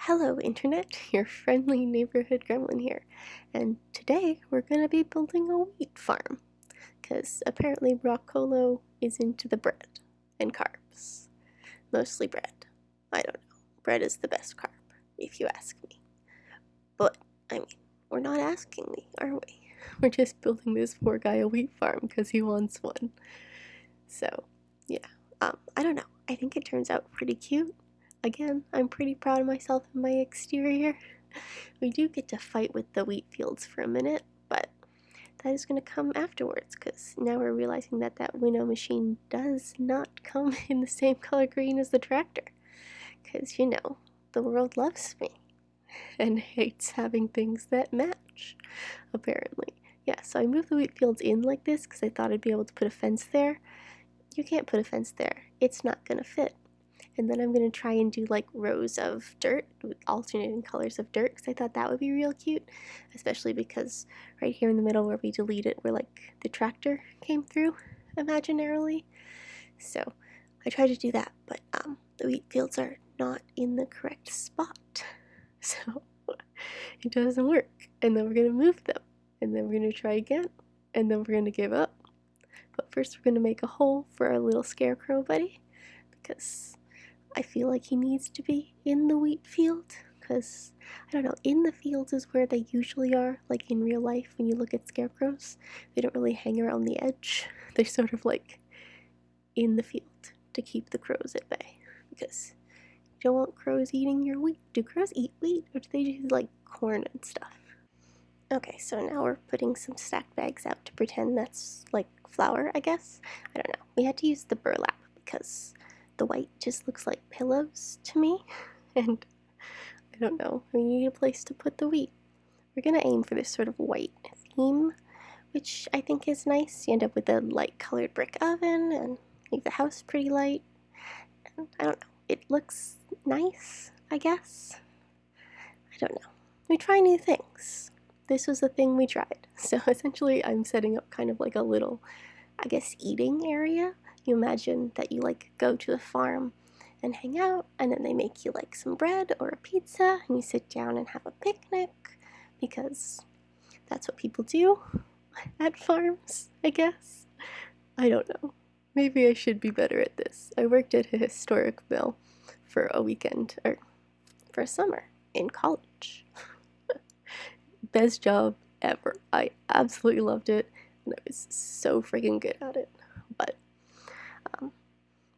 Hello Internet, your friendly neighborhood gremlin here, and today we're going to be building a wheat farm, because apparently broccolo is into the bread and carbs. Mostly bread. I don't know. Bread is the best carb, if you ask me. But, I mean, we're not asking me, are we? We're just building this poor guy a wheat farm because he wants one. So, yeah. I don't know. I think it turns out pretty cute. Again, I'm pretty proud of myself and my exterior. We do get to fight with the wheat fields for a minute, but that is going to come afterwards, because now we're realizing that that winnow machine does not come in the same color green as the tractor. Because, you know, the world loves me and hates having things that match, apparently. Yeah, so I moved the wheat fields in like this because I thought I'd be able to put a fence there. You can't put a fence there. It's not going to fit. And then I'm going to try and do like rows of dirt with alternating colors of dirt, because I thought that would be real cute, especially because right here in the middle where we deleted, where like the tractor came through imaginarily. So I tried to do that, but the wheat fields are not in the correct spot. So it doesn't work. And then we're going to move them. And then we're going to try again. And then we're going to give up. But first we're going to make a hole for our little scarecrow buddy, because I feel like he needs to be in the wheat field, because, I don't know, in the fields is where they usually are, like in real life when you look at scarecrows. They don't really hang around the edge. They're sort of like in the field to keep the crows at bay, because you don't want crows eating your wheat. Do crows eat wheat, or do they just like corn and stuff? Okay, so now we're putting some stacked bags out to pretend that's like flour, I guess. I don't know. We had to use the burlap because the white just looks like pillows to me, and I don't know. We need a place to put the wheat. We're gonna aim for this sort of white theme, which I think is nice. You end up with a light colored brick oven and leave the house pretty light. And I don't know. It looks nice, I guess. I don't know. We try new things. This was the thing we tried. So essentially I'm setting up kind of like a little, I guess, eating area. You imagine that you like go to the farm and hang out, and then they make you like some bread or a pizza, and you sit down and have a picnic, because that's what people do at farms, I guess. I don't know. Maybe I should be better at this. I worked at a historic mill for a weekend, or for a summer in college. Best job ever. I absolutely loved it, and I was so freaking good at it. But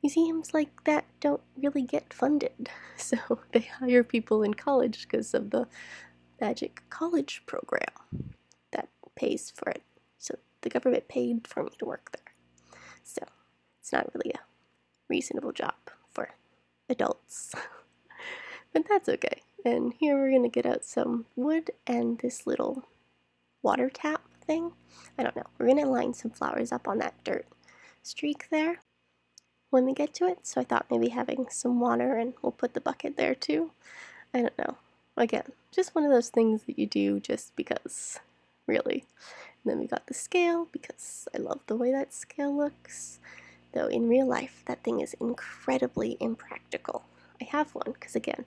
museums like that don't really get funded, so they hire people in college because of the magic college program that pays for it. So the government paid for me to work there. So it's not really a reasonable job for adults. But that's okay. And here we're gonna get out some wood and this little water tap thing. I don't know. We're gonna line some flowers up on that dirt streak there when we get to it. So I thought maybe having some water, and we'll put the bucket there too. I don't know. Again, just one of those things that you do just because, really. And then we got the scale because I love the way that scale looks. Though in real life, that thing is incredibly impractical. I have one because, again,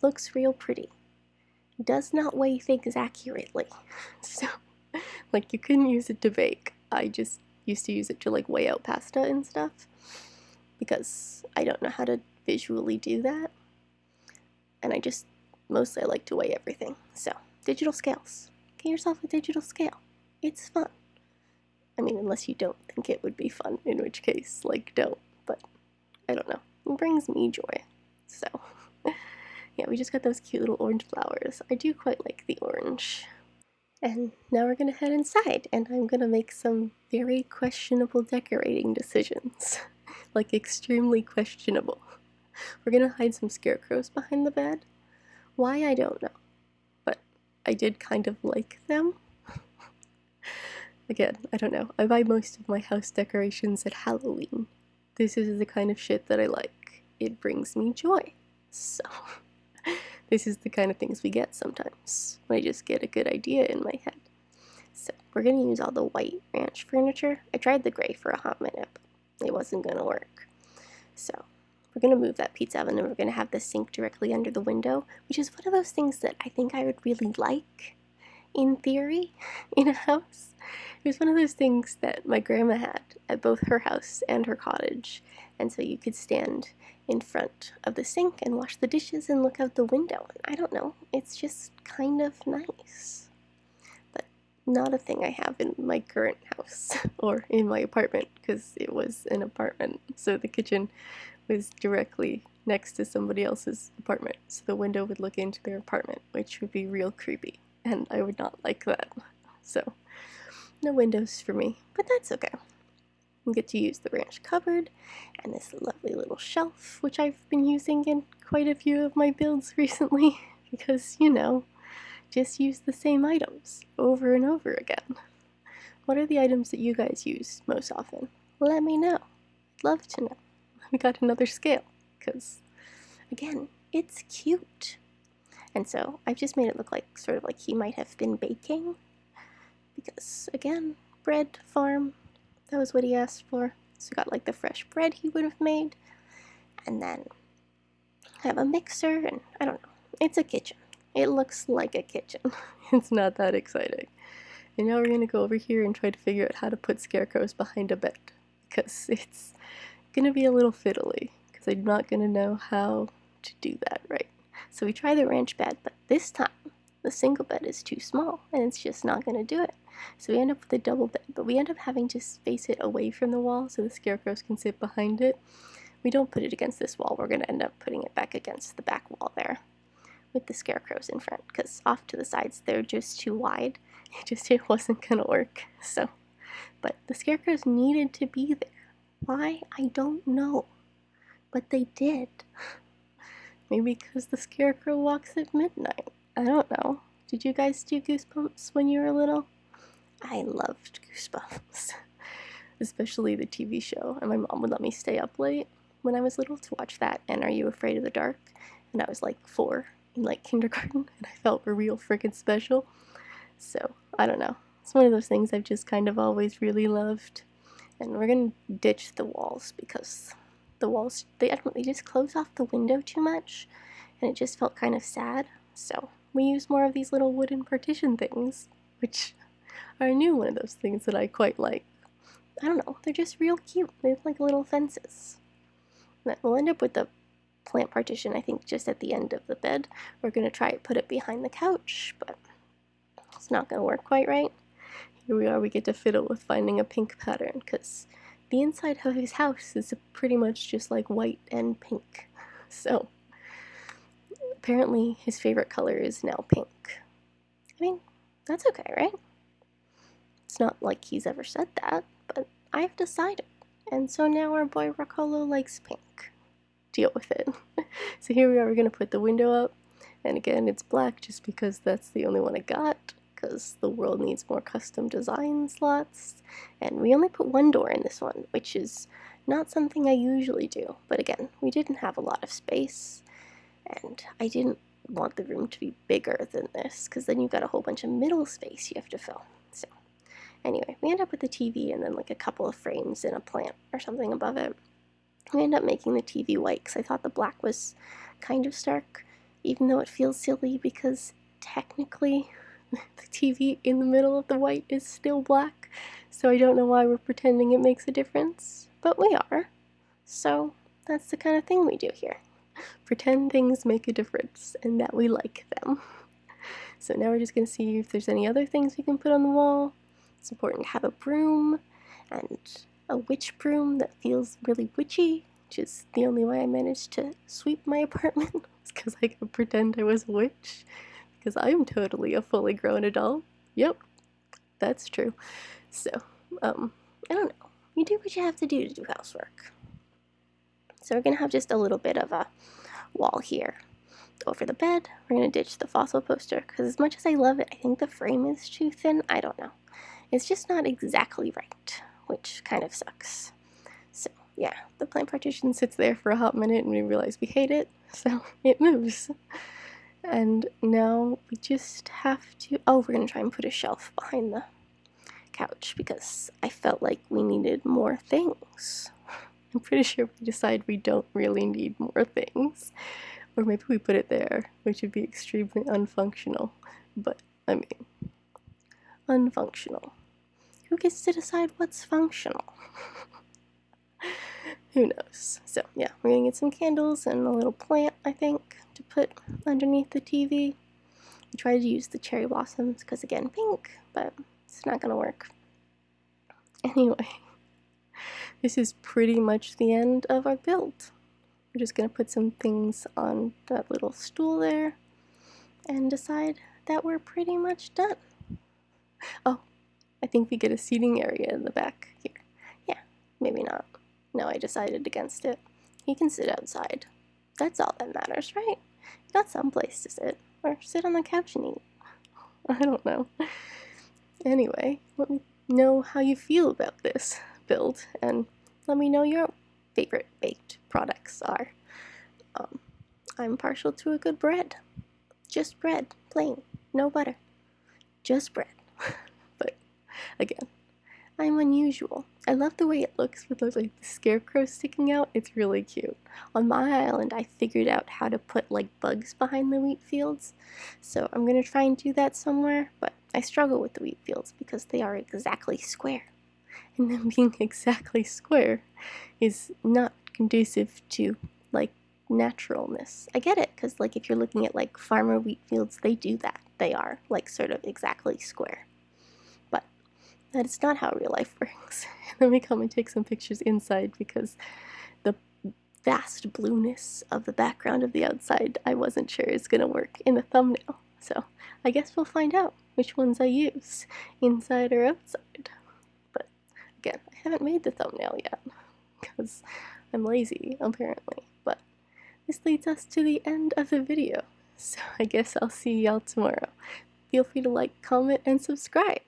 looks real pretty. Does not weigh things accurately. So, like, you couldn't use it to bake. I just used to use it to, like, weigh out pasta and stuff, because I don't know how to visually do that. And I just, mostly I like to weigh everything. So, digital scales. Get yourself a digital scale. It's fun. I mean, unless you don't think it would be fun, in which case, like, don't. But, I don't know. It brings me joy. So, yeah, we just got those cute little orange flowers. I do quite like the orange. And now we're gonna head inside, and I'm gonna make some very questionable decorating decisions. Like, extremely questionable. We're gonna hide some scarecrows behind the bed. Why, I don't know. But I did kind of like them. Again, I don't know. I buy most of my house decorations at Halloween. This is the kind of shit that I like. It brings me joy. So, this is the kind of things we get sometimes, when I just get a good idea in my head. So, we're gonna use all the white ranch furniture. I tried the gray for a hot minute, but it wasn't gonna work. So, we're going to move that pizza oven and we're going to have the sink directly under the window, which is one of those things that I think I would really like in theory in a house. It was one of those things that my grandma had at both her house and her cottage, and so you could stand in front of the sink and wash the dishes and look out the window. I don't know, it's just kind of nice. But not a thing I have in my current house or in my apartment, because it was an apartment, so the kitchen was directly next to somebody else's apartment, so the window would look into their apartment, which would be real creepy, and I would not like that. So no windows for me, but that's okay. I get to use the ranch cupboard and this lovely little shelf, which I've been using in quite a few of my builds recently, because, you know, just use the same items over and over again. What are the items that you guys use most often? Let me know. I'd love to know. We got another scale, because, again, it's cute. And so I've just made it look like sort of like he might have been baking, because, again, bread farm, that was what he asked for. So we got like the fresh bread he would have made, and then I have a mixer, and I don't know, it's a kitchen. It looks like a kitchen. It's not that exciting. And now we're gonna go over here and try to figure out how to put scarecrows behind a bed, because it's gonna be a little fiddly, because I'm not gonna know how to do that right. So we try the ranch bed, but this time the single bed is too small and it's just not gonna do it. So we end up with a double bed, but we end up having to face it away from the wall so the scarecrows can sit behind it. We don't put it against this wall, we're gonna end up putting it back against the back wall there with the scarecrows in front, because off to the sides they're just too wide. It wasn't gonna work. So, but the scarecrows needed to be there. Why? I don't know, but they did. Maybe because the scarecrow walks at midnight. I don't know. Did you guys do Goosebumps when you were little? I loved Goosebumps, especially the TV show, and my mom would let me stay up late when I was little to watch that and Are You Afraid of the Dark? And I was like 4 in like kindergarten, and I felt real freaking special. So, I don't know. It's one of those things I've just kind of always really loved. And we're gonna ditch the walls, because the walls, they just close off the window too much, and it just felt kind of sad. So we use more of these little wooden partition things, which are a new one of those things that I quite like. I don't know, they're just real cute. They look like little fences. And we'll end up with the plant partition, I think, just at the end of the bed. We're gonna try to put it behind the couch, but it's not gonna work quite right. Here we are, we get to fiddle with finding a pink pattern, because the inside of his house is pretty much just like white and pink. So, apparently his favorite color is now pink. I mean, that's okay, right? It's not like he's ever said that, but I've decided. And so now our boy Broccolo likes pink. Deal with it. So here we are, we're gonna put the window up, and again, it's black just because that's the only one I got, because the world needs more custom design slots, and we only put one door in this one, which is not something I usually do, but again, we didn't have a lot of space, and I didn't want the room to be bigger than this, because then you've got a whole bunch of middle space you have to fill. So anyway, we end up with the TV and then like a couple of frames and a plant or something above it. We end up making the TV white, because I thought the black was kind of stark, even though it feels silly, because technically the TV in the middle of the white is still black, so I don't know why we're pretending it makes a difference, but we are. So that's the kind of thing we do here. Pretend things make a difference, and that we like them. So now we're just going to see if there's any other things we can put on the wall. It's important to have a broom, and a witch broom that feels really witchy, which is the only way I managed to sweep my apartment, because I could pretend I was a witch. Because I'm totally a fully grown adult. Yep, that's true. So, I don't know. You do what you have to do housework. So we're going to have just a little bit of a wall here. Over the bed, we're going to ditch the fossil poster, because as much as I love it, I think the frame is too thin. I don't know. It's just not exactly right, which kind of sucks. So, yeah, the plant partition sits there for a hot minute, and we realize we hate it, so it moves. And now we just have to, oh, we're going to try and put a shelf behind the couch, because I felt like we needed more things. I'm pretty sure we decide we don't really need more things. Or maybe we put it there, which would be extremely unfunctional. But, I mean, unfunctional. Who gets to decide what's functional? Who knows? So, yeah, we're gonna get some candles and a little plant, I think, to put underneath the TV. I tried to use the cherry blossoms because, again, pink, but it's not gonna work. Anyway, this is pretty much the end of our build. We're just gonna put some things on that little stool there and decide that we're pretty much done. Oh, I think we get a seating area in the back here. Yeah, maybe not. No, I decided against it. You can sit outside. That's all that matters, right? You got some place to sit. Or sit on the couch and eat. I don't know. Anyway, let me know how you feel about this build, and let me know your favorite baked products are. I'm partial to a good bread. Just bread, plain, no butter. Just bread. But, again, I'm unusual. I love the way it looks with those, like, the scarecrow sticking out. It's really cute. On my island, I figured out how to put, like, bugs behind the wheat fields. So I'm gonna try and do that somewhere, but I struggle with the wheat fields because they are exactly square. And them being exactly square is not conducive to, like, naturalness. I get it, because, like, if you're looking at, like, farmer wheat fields, they do that. They are, like, sort of exactly square. But that is not how real life works. Let me come and take some pictures inside because the vast blueness of the background of the outside I wasn't sure is going to work in the thumbnail. So I guess we'll find out which ones I use, inside or outside. But again, I haven't made the thumbnail yet because I'm lazy, apparently. But this leads us to the end of the video. So I guess I'll see y'all tomorrow. Feel free to like, comment, and subscribe.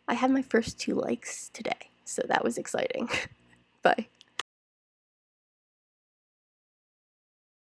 I had my first 2 likes today, so that was exciting. Bye.